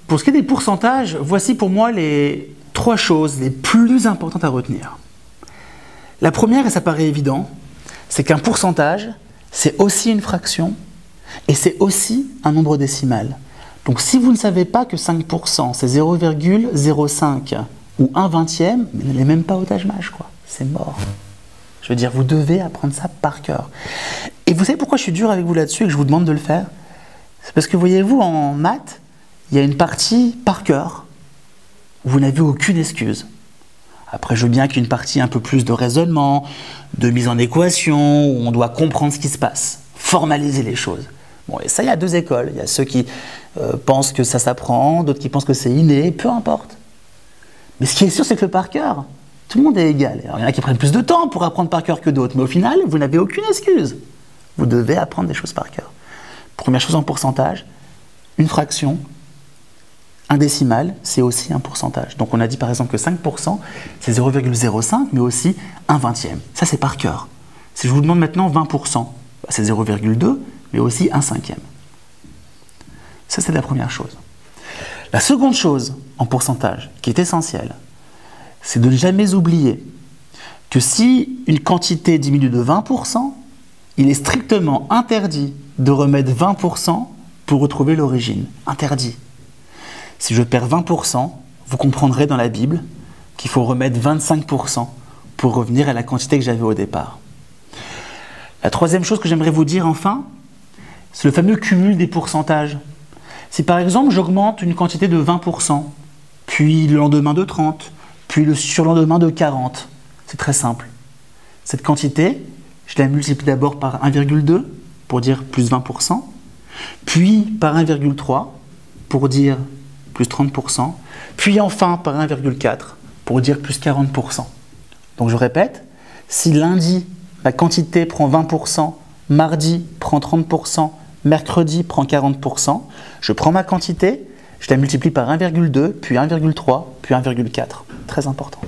Pour ce qui est des pourcentages, voici pour moi les 3 choses les plus importantes à retenir. La première, et ça paraît évident, c'est qu'un pourcentage, c'est aussi une fraction et c'est aussi un nombre décimal. Donc si vous ne savez pas que 5%, c'est 0,05 ou 1/20, n'allez même pas au Taj-Mahal, quoi. C'est mort. Je veux dire, vous devez apprendre ça par cœur. Et vous savez pourquoi je suis dur avec vous là-dessus et que je vous demande de le faire? C'est parce que, voyez-vous, en maths, il y a une partie par cœur où vous n'avez aucune excuse. Après, je veux bien qu'il y ait une partie un peu plus de raisonnement, de mise en équation, où on doit comprendre ce qui se passe, formaliser les choses. Bon, et ça, il y a 2 écoles. Il y a ceux qui pensent que ça s'apprend, d'autres qui pensent que c'est inné, peu importe. Mais ce qui est sûr, c'est que le par cœur, tout le monde est égal. Alors, il y en a qui prennent plus de temps pour apprendre par cœur que d'autres, mais au final, vous n'avez aucune excuse. Vous devez apprendre des choses par cœur. Première chose en pourcentage, une fraction, un décimal, c'est aussi un pourcentage. Donc on a dit par exemple que 5%, c'est 0,05, mais aussi 1/20. Ça, c'est par cœur. Si je vous demande maintenant 20%, c'est 0,2, mais aussi 1/5. Ça, c'est la première chose. La seconde chose en pourcentage, qui est essentielle, c'est de ne jamais oublier que si une quantité diminue de 20%, il est strictement interdit de remettre 20% pour retrouver l'origine. Interdit. Si je perds 20%, vous comprendrez dans la Bible qu'il faut remettre 25% pour revenir à la quantité que j'avais au départ. La troisième chose que j'aimerais vous dire enfin, c'est le fameux cumul des pourcentages. Si par exemple j'augmente une quantité de 20%, puis le lendemain de 30%, puis le surlendemain de 40%, c'est très simple. Cette quantité, je la multiplie d'abord par 1,2 pour dire plus 20%, puis par 1,3 pour dire plus 30%, puis enfin par 1,4 pour dire plus 40%. Donc je répète, si lundi, ma quantité prend 20%, mardi prend 30%, mercredi prend 40%, je prends ma quantité, je la multiplie par 1,2, puis 1,3, puis 1,4. Très important.